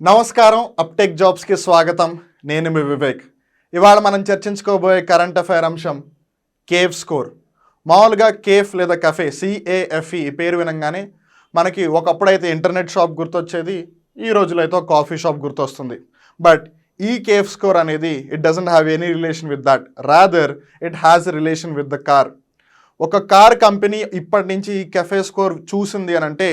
నమస్కారం, అప్టెక్ జాబ్స్కి స్వాగతం. నేను మీ వివేక్. ఇవాళ మనం చర్చించుకోబోయే కరెంట్ అఫైర్ అంశం కేఫ్ స్కోర్. మామూలుగా కేఫ్ లేదా కఫే, CAFE పేరు వినంగానే మనకి ఒకప్పుడైతే ఇంటర్నెట్ షాప్ గుర్తొచ్చేది, ఈ రోజులో అయితే ఒక కాఫీ షాప్ గుర్తొస్తుంది. బట్ ఈ కేఫ్ స్కోర్ అనేది it doesn't have any relation with that, rather it has a relation with the car. ఒక కార్ కంపెనీ ఇప్పటి నుంచి ఈ కెఫే స్కోర్ చూసింది అని అంటే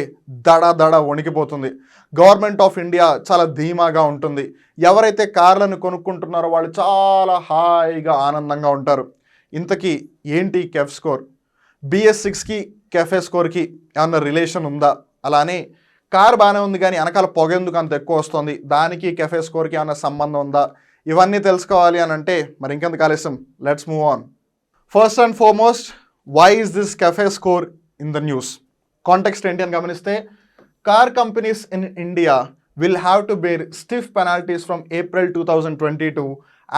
దడ వణికిపోతుంది. గవర్నమెంట్ ఆఫ్ ఇండియా చాలా ధీమాగా ఉంటుంది. ఎవరైతే కార్లను కొనుక్కుంటున్నారో వాళ్ళు చాలా హాయిగా ఆనందంగా ఉంటారు. ఇంతకీ ఏంటి కెఫ్ స్కోర్? BS6కి కెఫే స్కోర్కి ఏమన్నా రిలేషన్ ఉందా? అలానే కార్ బాగానే ఉంది కానీ వెనకాల పొగ ఎందుకు అంత ఎక్కువ వస్తుంది, దానికి కెఫే స్కోర్కి ఏమన్నా సంబంధం ఉందా? ఇవన్నీ తెలుసుకోవాలి అని అంటే మరి ఇంకెందుకు ఆలస్యం, let's move on. First and foremost, why is this cafe score in the news? Context ఏంటి అని గమనిస్తే, car companies in India will have to bear stiff penalties from April 2022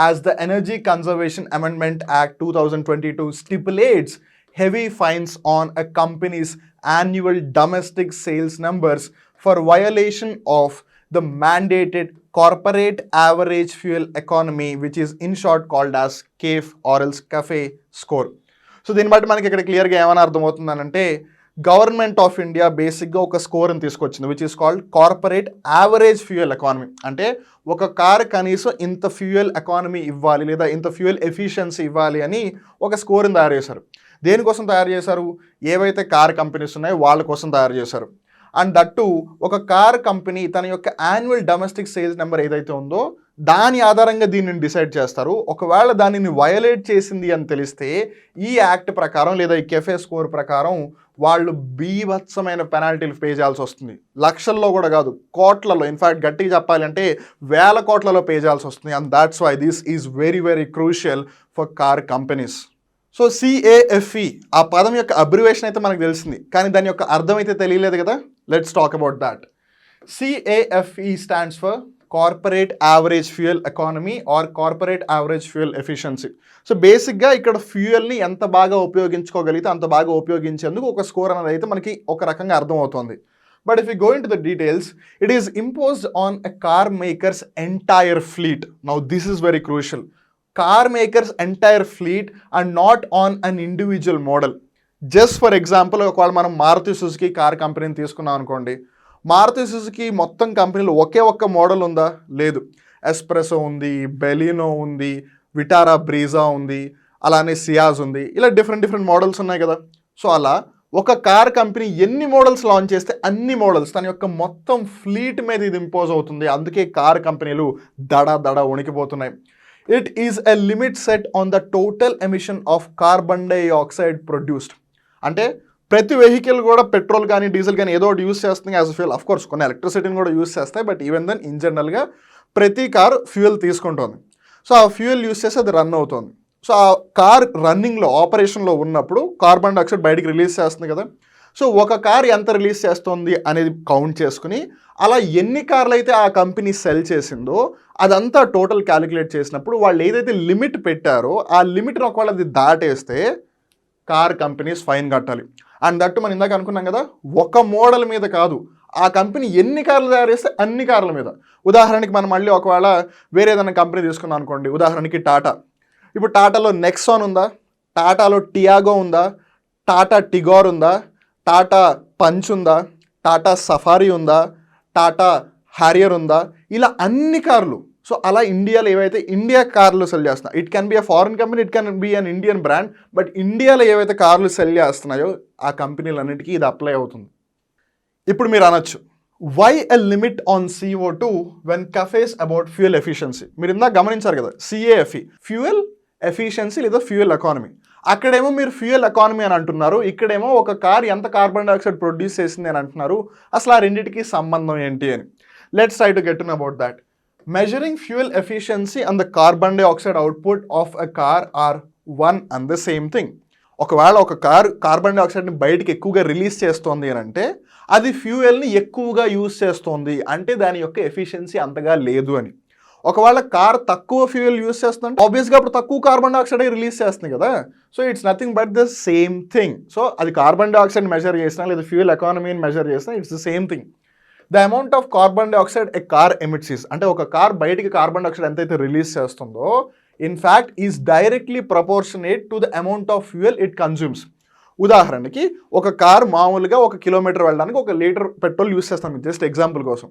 as the Energy Conservation Amendment Act 2022 stipulates heavy fines on a company's annual domestic sales numbers for violation of the mandated corporate average fuel economy, which is in short called as CAFE or else cafe score. So దీన్ని బట్టి మనకి ఇక్కడ క్లియర్గా ఏమైనా అర్థమవుతుందనంటే, government of India బేసిక్గా ఒక స్కోర్ని తీసుకొచ్చింది which is called corporate average fuel economy. అంటే ఒక కార్ కనీసం ఇంత ఫ్యూయల్ ఎకానమీ ఇవ్వాలి లేదా ఇంత ఫ్యూయల్ ఎఫిషియన్సీ ఇవ్వాలి అని ఒక స్కోర్ని తయారు చేశారు. దేనికోసం తయారు చేశారు? ఏవైతే కార్ కంపెనీస్ ఉన్నాయో వాళ్ళ కోసం తయారు చేశారు. అండ్ దట్టు ఒక కార్ కంపెనీ తన యొక్క యాన్యువల్ డొమెస్టిక్ సేల్స్ నెంబర్ ఏదైతే ఉందో దాని ఆధారంగా దీనిని డిసైడ్ చేస్తారు. ఒకవేళ దానిని వయలేట్ చేసింది అని తెలిస్తే ఈ యాక్ట్ ప్రకారం లేదా ఈ కెఫే స్కోర్ ప్రకారం వాళ్ళు బీభత్సమైన పెనాల్టీలు పే చేయాల్సి వస్తుంది. లక్షల్లో కూడా కాదు, కోట్లలో, ఇన్ఫ్యాక్ట్ గట్టిగా చెప్పాలంటే వేల కోట్లలో పే చేయాల్సి వస్తుంది. And that's why this is very very crucial for car companies. So CAFE ఆ పదం యొక్క అబ్రివేషన్ అయితే మనకు తెలిసింది, కానీ దాని యొక్క అర్థం అయితే తెలియలేదు కదా. Let's talk about that. CAFE stands for corporate average fuel economy are corporate average fuel efficiency. So బేసిక్గా ఇక్కడ ఫ్యూయల్ని ఎంత బాగా ఉపయోగించుకోగలిగితే అంత బాగా ఉపయోగించేందుకు ఒక స్కోర్ అనేది అయితే మనకి ఒక రకంగా అర్థమవుతుంది. But if you go in to the details, it is imposed on a car makers entire fleet. Now this is very crucial. car makers entire fleet and not on an individual model. Just for example, ఒకవేళ మనం Maruti Suzuki car కంపెనీని తీసుకున్నాం అనుకోండి. Maruti Suzuki మొత్తం కంపెనీలో ఒకే ఒక్క model ఉందా? లేదు. ఎస్ప్రెసో ఉంది, బెలినో ఉంది, విటారా బ్రీజా ఉంది, అలానే సియాజ్ ఉంది, ఇలా డిఫరెంట్ మోడల్స్ ఉన్నాయి కదా. సో అలా ఒక కార్ కంపెనీ ఎన్ని మోడల్స్ లాంచ్ చేస్తే అన్ని మోడల్స్ తన యొక్క మొత్తం ఫ్లీట్ మీద ఇది ఇంపోజ్ అవుతుంది. అందుకే కార్ కంపెనీలు దడ వణికిపోతున్నాయి. It is a limit set on the total emission of carbon dioxide produced. అంటే ప్రతి వెహికల్ కూడా పెట్రోల్ కానీ డీజిల్ కానీ ఏదో ఒకటి యూస్ చేస్తుంది యాజ్ ఫ్యూయల్. అఫ్ కోర్స్ కొన్ని ఎలక్ట్రిసిటీని కూడా యూస్ చేస్తాయి, బట్ ఈవెన్ దెన్ ఇన్ జనరల్గా ప్రతి కార్ ఫ్యూయల్ తీసుకుంటుంది. సో ఆ ఫ్యూయల్ యూస్ చేసి అది రన్ అవుతుంది. సో ఆ కార్ రన్నింగ్లో ఆపరేషన్లో ఉన్నప్పుడు కార్బన్ డైఆక్సైడ్ బయటికి రిలీజ్ చేస్తుంది కదా. సో ఒక కార్ ఎంత రిలీజ్ చేస్తుంది అనేది కౌంట్ చేసుకుని అలా ఎన్ని కార్లు అయితే ఆ కంపెనీ సెల్ చేసిందో అదంతా టోటల్ క్యాలిక్యులేట్ చేసినప్పుడు వాళ్ళు ఏదైతే లిమిట్ పెట్టారో ఆ లిమిట్ని ఒకవేళ అది దాటేస్తే కార్ కంపెనీస్ ఫైన్ కట్టాలి. అండ్ దట్టు మనం ఇందాక అనుకున్నాం కదా, ఒక మోడల్ మీద కాదు, ఆ కంపెనీ ఎన్ని కార్లు తయారు చేస్తే అన్ని కార్ల మీద. ఉదాహరణకి మనం మళ్ళీ ఒకవేళ వేరే ఏదైనా కంపెనీ తీసుకున్నాం అనుకోండి, ఉదాహరణకి టాటా. ఇప్పుడు టాటాలో నెక్సాన్ ఉందా, టాటాలో టియాగో ఉందా, టాటా టిగోర్ ఉందా, టాటా పంచ్ ఉందా, టాటా సఫారీ ఉందా, టాటా హ్యారియర్ ఉందా, ఇలా అన్ని కార్లు. సో అలా ఇండియాలో ఏవైతే ఇండియా కార్లు సెల్ చేస్తున్నాయి, it can be a foreign company, it can be an Indian brand, but ఇండియాలో ఏవైతే కార్లు సెల్ చేస్తున్నాయో ఆ కంపెనీలన్నిటికీ ఇది అప్లై అవుతుంది. ఇప్పుడు మీరు అనొచ్చు, why a limit on CO2 when cafes about fuel efficiency? మీరు ఇందాక గమనించారు కదా, CAFE ఫ్యూయల్ ఎఫిషియన్సీ లేదా ఫ్యూయల్ ఎకానమీ. అక్కడేమో మీరు ఫ్యూయల్ ఎకానమీ అని అంటున్నారు, ఇక్కడేమో ఒక కార్ ఎంత కార్బన్ డైఆక్సైడ్ ప్రొడ్యూస్ చేసింది అని అంటున్నారు. అసలు ఆ రెండింటికి సంబంధం ఏంటి అని let's try to get to know about that. Measuring fuel efficiency and the carbon dioxide output of a car are one and the same thing. ఒకవేళ ఒక కార్ కార్బన్ డైఆక్సైడ్ని బయటికి ఎక్కువగా రిలీజ్ చేస్తోంది అని అంటే అది ఫ్యూయల్ని ఎక్కువగా యూజ్ చేస్తోంది అంటే దాని యొక్క ఎఫిషియన్సీ అంతగా లేదు అని. ఒకవేళ కార్ తక్కువ ఫ్యూయల్ యూస్ చేస్తుంటే ఆబ్వియస్గా అప్పుడు తక్కువ కార్బన్ డైఆక్సైడ్ రిలీజ్ చేస్తుంది కదా. So it's nothing but the same thing. So అది కార్బన్ డైఆక్సైడ్ మెజర్ చేసినా లేదా ఫ్యూయల్ ఎకానమీని మెజర్ చేసినా it's the same thing. The amount of carbon dioxide A car emits అంటే ఒక కార్ బయటికి కార్బన్ డైఆక్సైడ్ ఎంతైతే రిలీజ్ చేస్తుందో in fact is directly proportionate to the amount of fuel it consumes. ఉదాహరణకి ఒక కార్ మామూలుగా 1 kilometre వెళ్ళడానికి 1 లీటర్ పెట్రోల్ యూస్ చేస్తాం, జస్ట్ ఎగ్జాంపుల్ కోసం.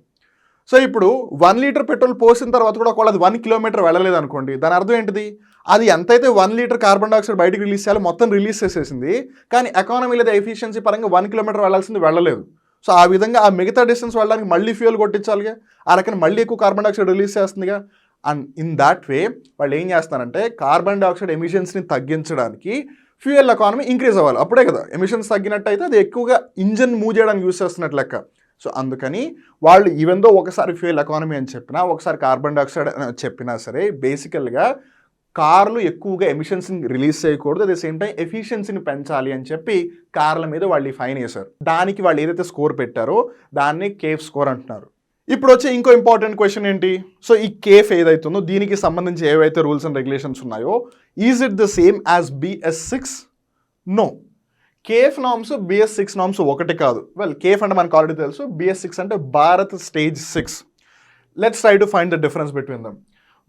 సో ఇప్పుడు 1 లీటర్ పెట్రోల్ పోసిన తర్వాత కూడా ఒకవేళ అది 1 కిలోమీటర్ వెళ్ళలేదు అనుకోండి, దాని అర్థం ఏంటిది, అది ఎంతైతే 1 లీటర్ కార్బన్ డైఆక్సైడ్ బయటకు రిలీజ్ చేయాలో మొత్తం రిలీజ్ చేసేసింది, కానీ ఎకానమీ లేదా ఎఫిషియన్సీ పరంగా 1 కిలోమీటర్ వెళ్ళాల్సింది వెళ్ళలేదు. సో ఆ విధంగా ఆ మిగతా డిస్టెన్స్ వెళ్ళడానికి మళ్ళీ ఫ్యూయల్ కొట్టించాలిగా, ఆ రకం మళ్ళీ ఎక్కువ కార్బన్ డైఆక్సైడ్ రిలీజ్ చేస్తుందిగా. అండ్ ఇన్ దాట్ వే వాళ్ళు ఏం చేస్తారంటే కార్బన్ డైఆక్సైడ్ ఎమిషన్స్ని తగ్గించడానికి ఫ్యూయల్ ఎకానమీ ఇంక్రీజ్ అవ్వాలి, అప్పుడే కదా ఎమిషన్స్ తగ్గినట్టయితే అది ఎక్కువగా ఇంజన్ మూవ్ చేయడానికి యూస్ చేస్తున్నట్లు లెక్క. సో అందుకని వాళ్ళు ఈవెన్ దో ఒకసారి ఫ్యూయల్ ఎకానమీ అని చెప్పినా, ఒకసారి కార్బన్ డైఆక్సైడ్ అని చెప్పినా సరే, బేసికల్గా కార్లు ఎక్కువగా ఎమిషన్స్ని రిలీజ్ చేయకూడదు, అదే సేమ్ టైం ఎఫిషియన్సీని పెంచాలి అని చెప్పి కార్ల మీద వాళ్ళు ఈ ఫైన్ వేశారు. దానికి వాళ్ళు ఏదైతే స్కోర్ పెట్టారో దాన్ని కేఫ్ స్కోర్ అంటున్నారు. ఇప్పుడు వచ్చే ఇంకో ఇంపార్టెంట్ క్వశ్చన్ ఏంటి, సో ఈ కేఫ్ ఏదైతుందో దీనికి సంబంధించి ఏవైతే రూల్స్ అండ్ రెగ్యులేషన్స్ ఉన్నాయో is it the same as BS6? No. CAFE norms BS6 norms ఒకటి కాదు. వెల్, కేఫ్ అంటే మనకు ఆల్రెడీ తెలుసు, BS6 అంటే Bharat stage 6. Let's try to find the difference between dum.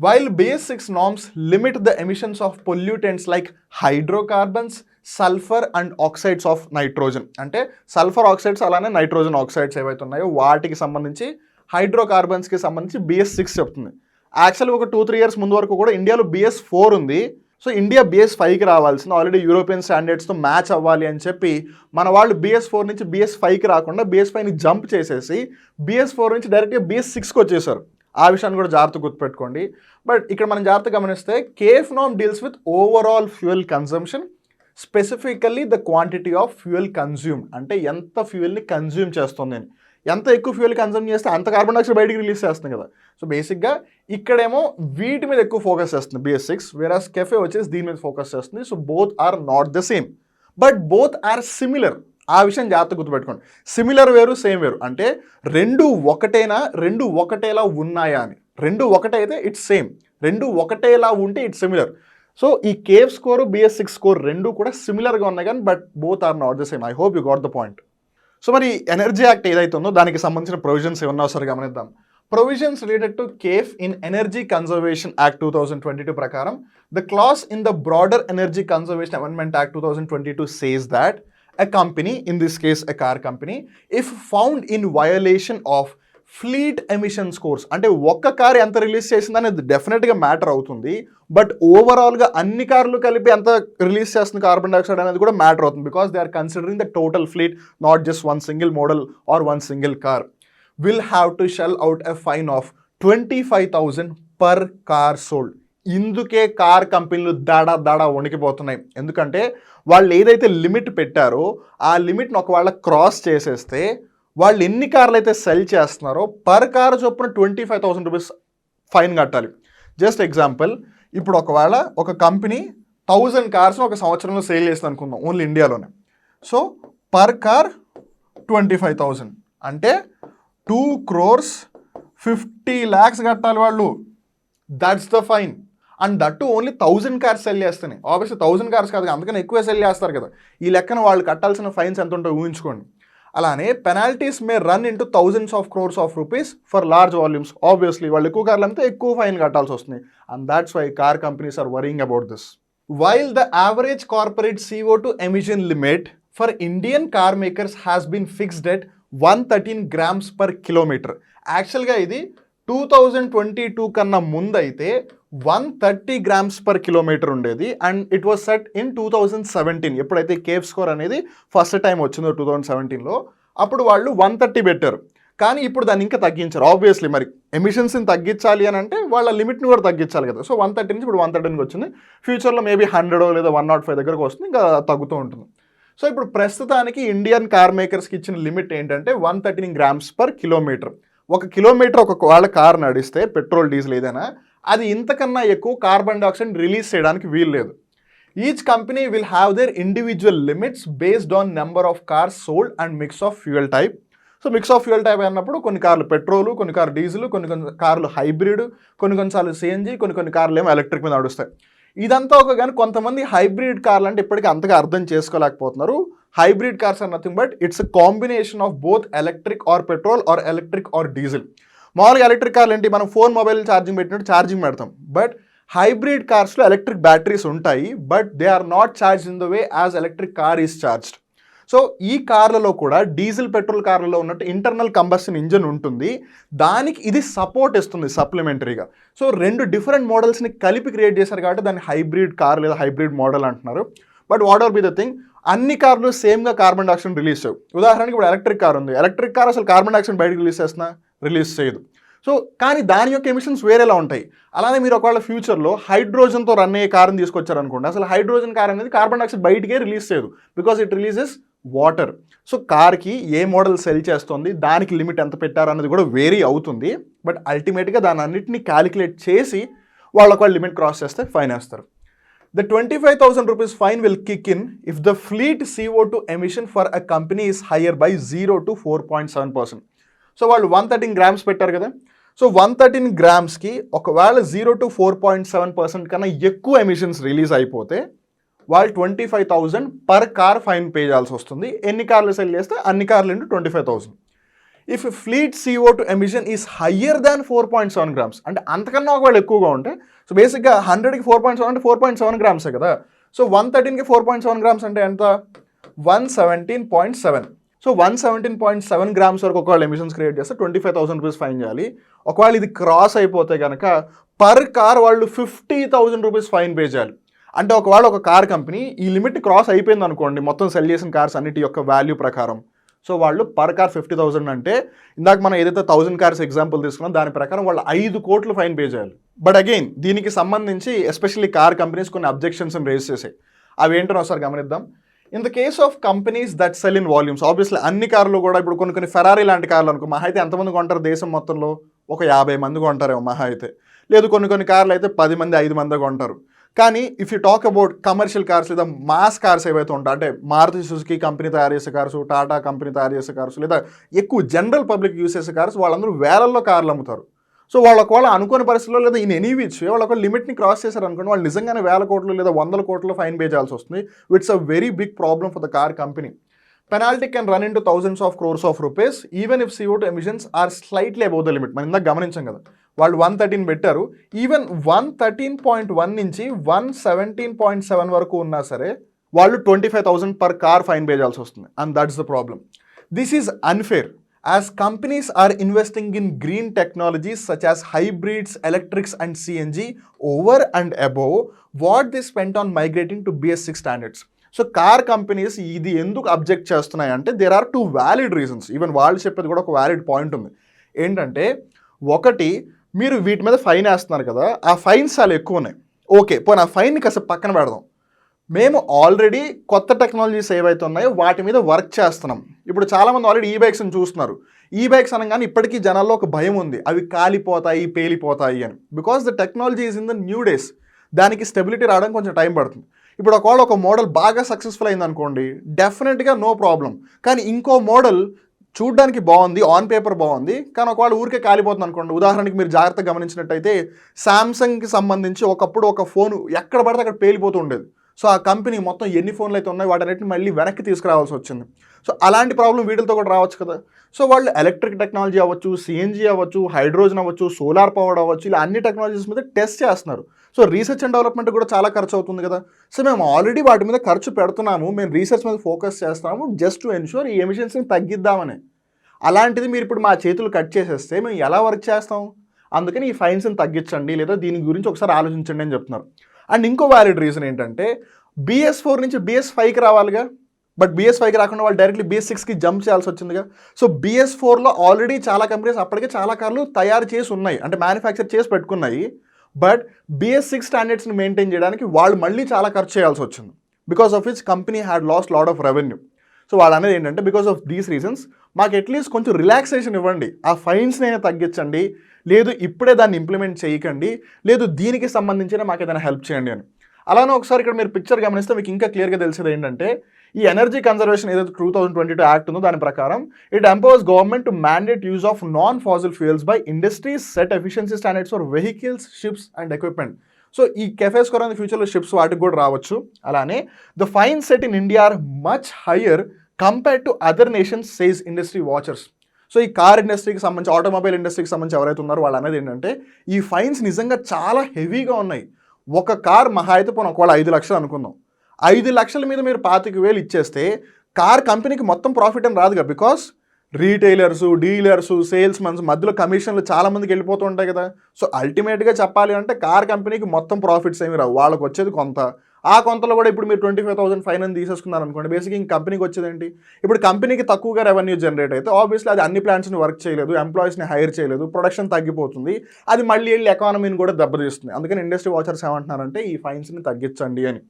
While BS6 norms limit the emissions of pollutants like hydrocarbons, sulfur and oxides of nitrogen, అంటే sulphur oxides అలానే nitrogen oxides ఏవైతే ఉన్నాయో వాటికి సంబంధించి, హైడ్రోకార్బన్స్కి సంబంధించి BS6 చెప్తుంది. యాక్చువల్గా ఒక 2-3 ఇయర్స్ ముందు వరకు కూడా ఇండియాలో BS4 ఉంది. సో ఇండియా BS5కి రావాల్సింది, ఆల్రెడీ యూరోపియన్ స్టాండర్డ్స్తో మ్యాచ్ అవ్వాలి అని చెప్పి మన వాళ్ళు BS4 నుంచి BS5కి రాకుండా BS5ని జంప్ చేసేసి BS4 నుంచి డైరెక్ట్గా BS6కి వచ్చేసారు. ఆ విషయాన్ని కూడా జాగ్రత్త గుర్తుపెట్టుకోండి. బట్ ఇక్కడ మనం జాగ్రత్త గమనిస్తే కేఫ్ నామ్ deals with overall fuel consumption, specifically the quantity of fuel consume, అంటే ఎంత ఫ్యూయల్ని కన్జ్యూమ్ చేస్తుంది అని. ఎంత ఎక్కువ ఫ్యూయల్ కన్జ్యూమ్ చేస్తే అంత కార్బన్ డైఆక్సైడ్ బయటికి రిలీజ్ చేస్తుంది కదా. సో బేసిక్గా ఇక్కడేమో వీటి మీద ఎక్కువ ఫోకస్ చేస్తుంది BS6, వేరాస్ కెఫే వచ్చేసి దీని మీద ఫోకస్ చేస్తుంది. So both are not the same, but both are similar. ఆ విషయం జాగ్రత్త గుర్తుపెట్టుకోండి. సిమిలర్ వేరు, సేమ్ వేరు. అంటే రెండు ఒకటేనా, రెండు ఒకటేలా ఉన్నాయా అని. రెండు ఒకటే అయితే ఇట్స్ సేమ్, రెండు ఒకటేలా ఉంటే ఇట్స్ సిమిలర్. సో ఈ కేఫ్ స్కోర్ BS6 స్కోర్ రెండు కూడా సిమిలర్గా ఉన్నాయి కానీ but both are not the same. I hope you got the point. So మరి ఎనర్జీ యాక్ట్ ఏదైతే ఉందో దానికి సంబంధించిన ప్రొవిజన్స్ ఏమన్నా ఒకసారి గమనిద్దాం. Provisions related to CAFE in energy conservation act 2022 ప్రకారం the clause in the broader energy conservation amendment act 2022 says that a company, in this case a car company, if found in violation of fleet emission scores, అంటే ఒక్క car ఎంత release చేసింది అనేది డెఫినెట్గా matter అవుతుంది, but ఓవరాల్గా అన్ని కార్లు కలిపి ఎంత రిలీజ్ చేస్తుంది కార్బన్ డైఆక్సైడ్ అనేది కూడా మ్యాటర్ అవుతుంది, because they are considering the total fleet, not just one single model or one single car. Will have to shell out a fine of 25,000 per car sold. ఇందుకే car కంపెనీలు దడ వణికిపోతున్నాయి. ఎందుకంటే వాళ్ళు ఏదైతే limit పెట్టారో ఆ లిమిట్ని ఒకవేళ క్రాస్ చేసేస్తే వాళ్ళు ఎన్ని కార్లు అయితే సెల్ చేస్తున్నారో పర్ కార్ చొప్పున 25,000 రూపీస్ ఫైన్ కట్టాలి. జస్ట్ ఎగ్జాంపుల్, ఇప్పుడు ఒకవేళ ఒక కంపెనీ 1000 కార్స్ ఒక సంవత్సరంలో సేల్ చేస్తుంది అనుకుందాం ఓన్లీ ఇండియాలోనే. సో పర్ కార్ 25,000 అంటే 2,50 lakhs కట్టాలి వాళ్ళు. That's the fine. And that only 1000 cars cell చేస్తున్నాయి. ఆబ్వియస్లీ 1000 కార్స్ కాదు, అందుకని ఎక్కువ సెల్ చేస్తారు కదా. ఈ లెక్కన వాళ్ళు కట్టాల్సిన ఫైన్స్ ఎంత ఉంటాయో ఊహించుకోండి. అలానే penalties may run into thousands of crores of rupees for large volumes. Obviously వాళ్ళు ఎక్కువ కార్లు అమ్మితే ఎక్కువ ఫైన్ కట్టాల్సి వస్తుంది. And that's why car companies are worrying about this. While the average corporate CO2 emission limit for Indian car makers has been fixed at 113 grams per kilometer. యాక్చువల్గా ఇది 2022 కన్నా ముందు అయితే 130 grams per kilometer ఉండేది. And it was set in 2017, ఎప్పుడైతే cafe score అనేది first time వచ్చిందో 2017లో, అప్పుడు వాళ్ళు 130 పెట్టారు. కానీ ఇప్పుడు దాన్ని ఇంకా తగ్గించారు. ఆబ్వియస్లీ మరి ఎమిషన్స్ని తగ్గించాలి అని అంటే వాళ్ళ లిమిట్ని కూడా తగ్గించాలి కదా. సో 130 నుంచి ఇప్పుడు 113కి వచ్చింది. ఫ్యూచర్లో మేబీ 100 లేదా 105 దగ్గరకు వస్తుంది, ఇంకా తగ్గుతూ ఉంటుంది. సో ఇప్పుడు ప్రస్తుతానికి ఇండియన్ కార్ మేకర్స్కి ఇచ్చిన లిమిట్ ఏంటంటే 113 grams per kilometer. 1 కిలోమీటర్ వాళ్ళ కార్ నడిస్తే పెట్రోల్ డీజిల్ ఏదైనా అది ఇంతకన్నా ఎక్కువ కార్బన్ డైఆక్సైడ్ రిలీజ్ చేయడానికి వీలు లేదు. Each company will have their individual limits based on number of cars sold and mix of fuel type. So mix of fuel type అన్నప్పుడు కొన్ని కార్లు పెట్రోల్, కొన్ని కార్లు డీజిల్, కొన్ని కార్లు హైబ్రిడ్, కొన్నిసార్లు CNG, కొన్ని కార్లు ఏమో ఎలక్ట్రిక్ మీద నడుస్తాయి. ఇదంతా ఒక కానీ కొంతమంది హైబ్రిడ్ కార్లు అంటే ఇప్పటికీ అంతగా అర్థం చేసుకోలేకపోతున్నారు. Hybrid cars are nothing but it's a combination of both electric or petrol or electric or diesel. మామూలుగా ఎలక్ట్రిక్ కార్లు ఏంటి, మనం ఫోన్ మొబైల్ ఛార్జింగ్ పెట్టినట్టు ఛార్జింగ్ పెడతాం. బట్ హైబ్రిడ్ కార్స్లో ఎలక్ట్రిక్ బ్యాటరీస్ ఉంటాయి, but they are not charge in the way as electric car is charged. So ఈ కార్లలో కూడా డీజిల్ పెట్రోల్ కార్లలో ఉన్నట్టు ఇంటర్నల్ కంబషన్ ఇంజన్ ఉంటుంది, దానికి ఇది సపోర్ట్ ఇస్తుంది సప్లిమెంటరీగా. సో రెండు డిఫరెంట్ మోడల్స్ని కలిపి క్రియేట్ చేశారు కాబట్టి దాన్ని హైబ్రిడ్ కార్ లేదా హైబ్రిడ్ మోడల్ అంటున్నారు. But what ever be the thing, అన్ని కార్లు సేమ్గా కార్బన్ డైఆక్సైడ్ రిలీజ్ చేయవు. ఉదాహరణకి ఇప్పుడు ఎలక్ట్రిక్ కార్ ఉంది, ఎలక్ట్రిక్ కార్ అసలు కార్బన్ డైఆక్సైడ్ బయటకు రిలీజ్ చేయదు. సో కానీ దాని యొక్క ఎమిషన్స్ వేరేలా ఉంటాయి. అలానే మీరు ఒకవేళ ఫ్యూచర్లో హైడ్రోజన్తో రన్ అయ్యే కార్ని తీసుకొచ్చారనుకోండి, అసలు హైడ్రోజన్ కార్ అనేది కార్బన్ డైఆక్సైడ్ బయటికే రిలీజ్ చేయదు, because it releases water. So కార్కి ఏ మోడల్ సెల్ చేస్తుంది, దానికి లిమిట్ ఎంత పెట్టారు అన్నది కూడా వేరీ అవుతుంది. బట్ అల్టిమేట్గా దాని అన్నింటినీ క్యాలిక్యులేట్ చేసి వాళ్ళు ఒకవేళ లిమిట్ క్రాస్ చేస్తే ఫైన్ వేస్తారు. The 25,000 rupees fine will kick in if the fleet CO2 emission for a company is higher by 0 to 4.7%. So వాళ్ళు 113 grams పెట్టారు కదా, సో 113 grams-కి ఒకవేళ 0 to 4.7% కన్నా ఎక్కువ ఎమిషన్స్ రిలీజ్ అయిపోతే వాళ్ళు 25,000 పర్ కార్ ఫైన్ పే చేయాల్సి వస్తుంది. ఎన్ని కార్లు సెల్ చేస్తే అన్ని కార్లు into 25,000. If fleet CO2 emission is higher than 4.7 grams, అంటే అంతకన్నా ఒకవేళ ఎక్కువగా ఉంటే, సో బేసిక్గా 100కి 4.7 అంటే 4.7 grams కదా, సో 113కి 4.7 grams అంటే ఎంత, 117.7. సో 117.7 grams వరకు ఒకవేళ ఎమిషన్స్ క్రియేట్ చేస్తే 25,000 రూపీస్ ఫైన్ చేయాలి. ఒకవేళ ఇది క్రాస్ అయిపోతే కనుక పర్ కార్ వాళ్ళు 50,000 రూపీస్ ఫైన్ పే చేయాలి. అంటే ఒకవేళ ఒక కార్ కంపెనీ ఈ లిమిట్ క్రాస్ అయిపోయింది అనుకోండి మొత్తం సెల్ చేసిన కార్స్ అన్నిటి యొక్క వాల్యూ ప్రకారం, సో వాళ్ళు పర్ కార్ 50,000 అంటే ఇందాక మనం ఏదైతే 1000 కార్స్ ఎగ్జాంపుల్ తీసుకున్నాం దాని ప్రకారం వాళ్ళు 5 కోట్లు ఫైన్ పే చేయాలి. బట్ అగైన్ దీనికి సంబంధించి ఎస్పెషల్లీ కార్ కంపెనీస్ కొన్ని అబ్జెక్షన్స్ రేజ్ చేసాయి. అవి ఏంటో ఒకసారి గమనిద్దాం. In the case of companies that cell in volumes, obviously అన్ని కార్లు కూడా ఇప్పుడు కొన్ని ఫెరారీ లాంటి కార్లు అనుకో, మహా అయితే ఎంతమంది కొంటారు దేశం మొత్తంలో, ఒక 50 మంది కొంటారేమో మహా అయితే. లేదు కొన్ని కార్లు అయితే 10 మంది 5 మంది కొంటారు. కానీ if you talk about commercial cars లేదా మాస్ కార్స్ ఏవైతే ఉంటాయి, అంటే మారుతి సుజుకి కంపెనీ తయారు చేసే కార్సు, టాటా కంపెనీ తయారు చేసే కార్సు, లేదా ఎక్కువ జనరల్ పబ్లిక్ యూస్ చేసే కార్స్, వాళ్ళందరూ వేలల్లో కార్లు అమ్ముతారు. సో వాళ్ళ అనుకోని పరిస్థితుల్లో లేదా ఇన్ ఎనీ విచ్ వాళ్ళ లిమిట్ని క్రాస్ చేశారు అనుకోండి, వాళ్ళు నిజంగానే 1000 కోట్లు లేదా 100 కోట్లు ఫైన్ పే చేయాల్సి వస్తుంది. It's a very big problem for the car company. Penalty can run in to thousands of crores of rupees even if CO2 emissions are slightly above the limit. మనం ఇందాక గమనించాం కదా, వాళ్ళు 113 పెట్టారు, ఈవెన్ 113.1 నుంచి 117.7 వరకు ఉన్నా సరే వాళ్ళు 25,000 పర్ కార్ ఫైన్ పే చేయాల్సి వస్తుంది. And that's the problem. This is unfair as companies are investing in green technologies such as hybrids, electrics and CNG over and above what they spent on migrating to BS6 standards. So car companies ఇది ఎందుకు object చేస్తున్నాయి అంటే there are 2 valid reasons. Even వాళ్ళు చెప్పేది కూడా ఒక valid point ఉంది. ఏంటంటే ఒకటి, మీరు వీటి మీద ఫైన్ వేస్తున్నారు కదా, ఆ ఫైన్స్ చాలా ఎక్కువ ఉన్నాయి. ఓకే, పోనీ ఆ ఫైన్ని కాస్త పక్కన పెడదాం. మేము ఆల్రెడీ కొత్త టెక్నాలజీస్ ఏవైతే ఉన్నాయో వాటి మీద వర్క్ చేస్తున్నాం. ఇప్పుడు చాలామంది ఆల్రెడీ ఈ బైక్స్ని చూస్తున్నారు. ఈ బైక్స్ అనగానే ఇప్పటికీ జనాల్లో ఒక భయం ఉంది, అవి కాలిపోతాయి పేలిపోతాయి అని. Because the technology is in the new days, దానికి స్టెబిలిటీ రావడానికి కొంచెం టైం పడుతుంది. ఇప్పుడు ఒకవేళ ఒక మోడల్ బాగా సక్సెస్ఫుల్ అయింది అనుకోండి, డెఫినెట్గా నో ప్రాబ్లం. కానీ ఇంకో మోడల్ చూడ్డానికి బాగుంది, ఆన్ పేపర్ బాగుంది, కానీ ఒకవేళ ఊరికే కాలిపోతుంది అనుకోండి. ఉదాహరణకి మీరు జాగ్రత్తగా గమనించినట్టయితే శాంసంగ్కి సంబంధించి ఒకప్పుడు ఒక ఫోన్ ఎక్కడ పడితే అక్కడ పేలిపోతూ ఉండేది. సో ఆ కంపెనీ మొత్తం ఎన్ని ఫోన్లు అయితే ఉన్నాయో వాటన్నిటిని మళ్ళీ వెనక్కి తీసుకురావాల్సి వచ్చింది. సో అలాంటి ప్రాబ్లం వీటితో కూడా రావచ్చు కదా. సో వాళ్ళు ఎలక్ట్రిక్ టెక్నాలజీ అవ్వచ్చు, సిఎన్జీ అవ్వచ్చు, హైడ్రోజన్ అవ్వచ్చు, సోలార్ పవర్ అవ్వచ్చు, ఇలా అన్ని టెక్నాలజీస్ మీద టెస్ట్ చేస్తున్నారు. సో రీసెర్చ్ అండ్ డెవలప్మెంట్ కూడా చాలా ఖర్చు అవుతుంది కదా. సో మేము ఆల్రెడీ వాటి మీద ఖర్చు పెడుతున్నాము, మేము రీసెర్చ్ మీద ఫోకస్ చేస్తున్నాము జస్ట్ టు ఎన్ష్యూర్ ఈ ఎమిషన్స్ని తగ్గిద్దామని. అలాంటిది మీరు ఇప్పుడు మా చేతులు కట్ చేసేస్తే మేము ఎలా వర్క్ చేస్తాం? అందుకని ఈ ఫైన్స్ని తగ్గించండి లేదా దీని గురించి ఒకసారి ఆలోచించండి అని చెప్తున్నారు. అండ్ ఇంకో వ్యాలిడ్ రీజన్ ఏంటంటే BS4 నుంచి BS5కి రావాలిగా, బట్ BS5కి రాకుండా వాళ్ళు డైరెక్ట్లీ BS6కి జంప్ చేయాల్సి వచ్చిందిగా. సో BS4లో ఆల్రెడీ చాలా కంపెనీస్ అప్పటికే చాలా కార్లు తయారు చేసి ఉన్నాయి, అంటే మ్యానుఫ్యాక్చర్ చేసి పెట్టుకున్నాయి. బట్ BS6 స్టాండర్డ్స్ని మెయింటైన్ చేయడానికి వాళ్ళు మళ్ళీ చాలా ఖర్చు చేయాల్సి వచ్చింది. Because of which company had last lot of revenue. So వాళ్ళు అనేది ఏంటంటే బికాస్ ఆఫ్ దీస్ రీజన్స్ మాకు అట్లీస్ట్ కొంచెం రిలాక్సేషన్ ఇవ్వండి, ఆ ఫైన్స్ని అయినా తగ్గించండి, లేదు ఇప్పుడే దాన్ని ఇంప్లిమెంట్ చేయకండి, లేదు దీనికి సంబంధించిన మాకు ఏదైనా హెల్ప్ చేయండి అని. అలానే ఒకసారి ఇక్కడ మీరు పిక్చర్ గమనిస్తే మీకు ఇంకా క్లియర్గా తెలిసేది ఏంటంటే ఈ ఎనర్జీ కన్జర్వేషన్ ఏదైతే 2022 యాక్ట్ ఉందో దాని ప్రకారం it empowers government to mandate use of non fossil fuels by industries, set efficiency standards for vehicles, ships and equipment. So ఈ కెఫే స్కోర్ అనేది ఫ్యూచర్లో షిప్స్ వాటికి కూడా రావచ్చు. అలానే the fine set in India are much higher compared to other nations says industry watchers. So ఈ car ఇండస్ట్రీకి సంబంధించి, ఆటోమొబైల్ ఇండస్ట్రీకి సంబంధించి ఎవరైతే ఉన్నారో వాళ్ళు అనేది ఏంటంటే ఈ ఫైన్స్ నిజంగా చాలా హెవీగా ఉన్నాయి. ఒక కార్ మహా అయితే పోనీ ఒకవేళ 5 లక్షలు అనుకుందాం, 5 లక్షల మీద మీరు 25,000 ఇచ్చేస్తే కార్ కంపెనీకి మొత్తం ప్రాఫిట్ అని రాదుగా. బికాస్ రీటైలర్సు, డీలర్సు, సేల్స్ మన్స్ మధ్యలో కమిషన్లు చాలా మందికి వెళ్ళిపోతూ ఉంటాయి కదా. సో అల్టిమేట్గా చెప్పాలి అంటే కార్ కంపెనీకి మొత్తం ప్రాఫిట్స్ ఏమి రావు, వాళ్ళకి వచ్చేది కొంత. ఆ కొంతలో కూడా ఇప్పుడు మీరు 25,000 ఫైన్ అని తీసేసుకున్నారు అనుకోండి, బేసిక్గా ఇంక కంపెనీకి వచ్చేది ఏంటి? ఇప్పుడు కంపెనీకి తక్కువగా రెవెన్యూ జనరేట్ అయితే ఆబ్వియస్లీ అది అన్ని ప్లాంట్స్ని వర్క్ చేయలేదు, ఎంప్లాయీస్ని హైర్ చేయలేదు, ప్రొడక్షన్ తగ్గిపోతుంది, అది మళ్ళీ వెళ్ళి ఎకానమీని కూడా దెబ్బతీస్తుంది. అందుకని ఇండస్ట్రీ వాచర్స్ ఏమంటున్నారంటే ఈ ఫైన్స్ని తగ్గించండి అని.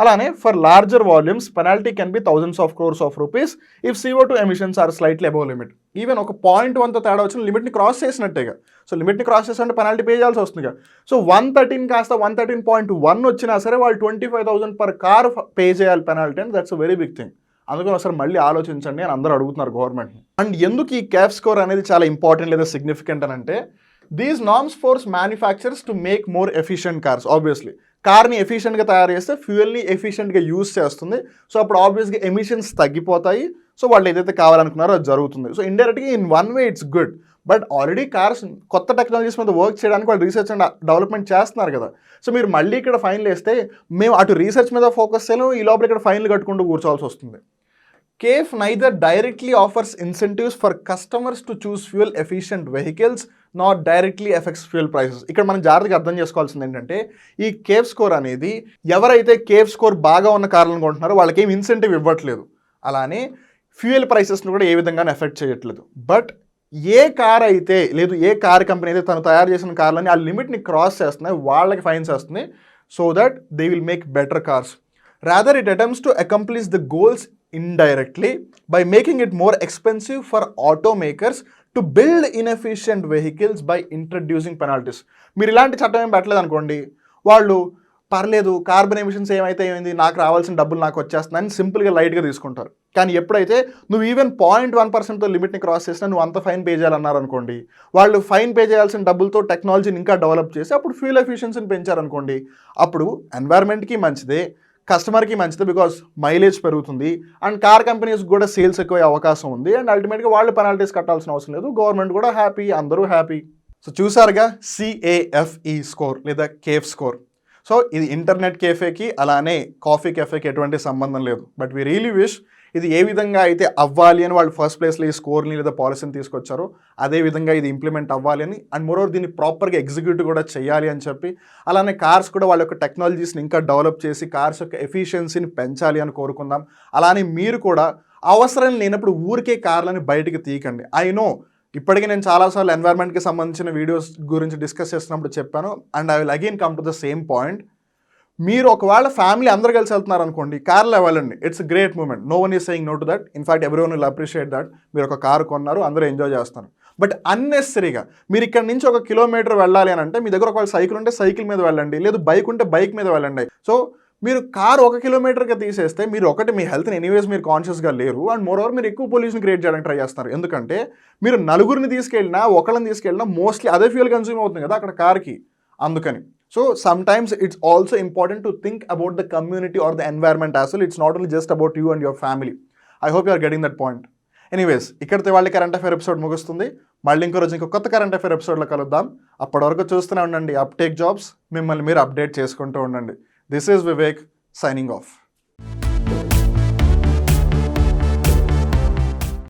అలానే for larger volumes penalty can be thousands of crores of rupees if CO2 emissions are slightly above limit. Even ఒక 0.1తో తేడా వచ్చిన లిమిట్ని క్రాస్ చేసినట్టేగా. సో లిమిట్ని క్రాస్ చేసినట్టు పెనాల్టీ పే చేయాల్సి వస్తుందిగా. సో 113 కాస్త 113.1 వచ్చినా సరే వాళ్ళు 25,000 పర్ కార్ పే చేయాలి penalty, and that's a very big thing. అందుకని ఒకసారి మళ్ళీ ఆలోచించండి అని అందరూ అడుగుతున్నారు గవర్నమెంట్ని. అండ్ ఎందుకు ఈ క్యాఫ్ స్కోర్ అనేది చాలా ఇంపార్టెంట్ లేదా సిగ్నిఫికెంట్ అని అంటే, these norms force manufacturers to make more efficient cars. Obviously కార్ని ఎఫిషియెంట్గా తయారు చేస్తే ఫ్యూయల్ని ఎఫిషియెంట్గా యూజ్ చేస్తుంది. సో అప్పుడు ఆబ్వియస్గా ఎమిషన్స్ తగ్గిపోతాయి. సో వాళ్ళు ఏదైతే కావాలనుకున్నారో అది జరుగుతుంది. సో ఇండైరెక్ట్గా in one way it's good. But already cars కొత్త టెక్నాలజీస్ మీద వర్క్ చేయడానికి వాళ్ళు రీసెర్చ్ అండ్ డెవలప్మెంట్ చేస్తున్నారు కదా. సో మీరు మళ్ళీ ఇక్కడ ఫైన్లు వేస్తే మేము అటు రీసెర్చ్ మీద ఫోకస్ చేయలేము, ఈ లోపల ఇక్కడ ఫైన్లు కట్టుకుంటూ కూర్చోవాల్సి వస్తుంది. Cafe neither directly offers incentives for customers to choose fuel efficient vehicles not directly effects fuel prices. ఇక్కడ మనం జాగ్రత్తగా అర్థం చేసుకోవాల్సింది ఏంటంటే ఈ కేఫ్ స్కోర్ అనేది ఎవరైతే కేఫ్ స్కోర్ బాగా ఉన్న కార్లను కొంటున్నారో వాళ్ళకి ఏం ఇన్సెంటివ్ ఇవ్వట్లేదు, అలానే ఫ్యూయల్ ప్రైసెస్ను కూడా ఏ విధంగానే ఎఫెక్ట్ చేయట్లేదు. బట్ ఏ కార్ అయితే లేదు, ఏ కార్ కంపెనీ అయితే తను తయారు చేసిన కార్లని ఆ లిమిట్ని క్రాస్ చేస్తున్నాయి వాళ్ళకి ఫైన్స్ వేస్తుంది. So that they will make better cars. Rather it attempts to accomplish the goals indirectly by making it more expensive for automakers to build inefficient vehicles by introducing penalties. మీరు ఇలాంటి చట్టం ఏం పెట్టలేదు అనుకోండి, వాళ్ళు పర్లేదు కార్బన్ ఎమిషన్స్ ఏమైతే ఏమైంది, నాకు రావాల్సిన డబ్బులు నాకు వచ్చేస్తుందని సింపుల్గా లైట్గా తీసుకుంటారు. కానీ ఎప్పుడైతే నువ్వు ఈవెన్ 0.1%తో లిమిట్ని క్రాస్ చేసినా నువ్వు అంత ఫైన్ పే చేయాలన్నారు అనుకోండి, వాళ్ళు ఫైన్ పే చేయాల్సిన డబ్బులతో టెక్నాలజీని ఇంకా డెవలప్ చేసి అప్పుడు ఫ్యూయల్ ఎఫిషియన్సీని పెంచారనుకోండి, అప్పుడు ఎన్వైర్న్మెంట్కి మంచిదే, కస్టమర్కి మంచిది, బికాస్ మైలేజ్ పెరుగుతుంది, అండ్ కార్ కంపెనీస్ కూడా సేల్స్ ఎక్కువ అవకాశం ఉంది, అండ్ అల్టిమేట్గా వాళ్ళు పెనాల్టీస్ కట్టాల్సిన అవసరం లేదు, గవర్నమెంట్ కూడా హ్యాపీ, అందరూ హ్యాపీ. సో చూసారుగా CAFE స్కోర్ లేదా కేఫ్ స్కోర్. సో ఇది ఇంటర్నెట్ కేఫేకి అలానే కాఫీ కెఫేకి ఎటువంటి సంబంధం లేదు. బట్ వీ రియలీ విష్ ఇది ఏ విధంగా అయితే అవ్వాలి అని వాళ్ళు ఫస్ట్ ప్లేస్లో ఈ స్కోర్ని లేదా పాలసీని తీసుకొచ్చారో అదే విధంగా ఇది ఇంప్లిమెంట్ అవ్వాలి అని, అండ్ మోరోవర్ దీన్ని ప్రాపర్గా ఎగ్జిక్యూట్ కూడా చేయాలి అని చెప్పి, అలానే కార్స్ కూడా వాళ్ళ యొక్క టెక్నాలజీస్ని ఇంకా డెవలప్ చేసి కార్స్ యొక్క ఎఫిషియన్సీని పెంచాలి అని కోరుకుందాం. అలానే మీరు కూడా అవసరం లేనప్పుడు ఊరికే కార్లని బయటికి తీయకండి. ఐ నో ఇప్పటికీ నేను చాలాసార్లు ఎన్వైర్న్మెంట్కి సంబంధించిన వీడియోస్ గురించి డిస్కస్ చేస్తున్నప్పుడు చెప్పాను, and I will again come to the same point. మీరు ఒకవేళ ఫ్యామిలీ అందరు కలిసి వెళ్తున్నారు అనుకోండి, కార్లో వెళ్ళండి, it's great moment, no one is saying no to that, in fact everyone will appreciate that. మీరు ఒక కారు కొన్నారు, అందరూ ఎంజాయ్ చేస్తున్నారు. బట్ అన్నెసరీగా మీరు ఇక్కడ నుంచి 1 కిలోమీటర్ వెళ్ళాలి అని అంటే మీ దగ్గర ఒకవేళ సైకిల్ ఉంటే సైకిల్ మీద వెళ్ళండి, లేదు బైక్ ఉంటే బైక్ మీద వెళ్ళండి. సో మీరు కారు 1 కిలోమీటర్గా తీసేస్తే మీరు ఒకటి మీ హెల్త్ని ఎనీవేస్ మీరు కాన్షియస్గా లేరు, అండ్ మోరోవర్ మీరు ఎక్కువ పొల్యూషన్ క్రియేట్ చేయడానికి ట్రై చేస్తున్నారు. ఎందుకంటే మీరు నలుగురిని తీసుకెళ్ళినా ఒకళ్ళని తీసుకెళ్ళినా మోస్ట్లీ అదే ఫ్యూయల్ కన్స్యూమ్ అవుతుంది కదా అక్కడ కార్కి. అందుకని so sometimes it's also important to think about the community or the environment as well. It's not only just about you and your family. I hope you are getting that point. Anyways ఇక్కడితో వాళ్ళ current affair episode ముగుస్తుంది. మళ్ళీ ఇంకో రోజు ఇంకో కొత్త current affair ఎపిసోడ్లో కలుద్దాం. అప్పటి వరకు చూస్తూనే ఉండండి అప్టేక్ జాబ్స్, మిమ్మల్ని మీరు అప్డేట్ చేసుకుంటూ ఉండండి. This is Vivek signing off.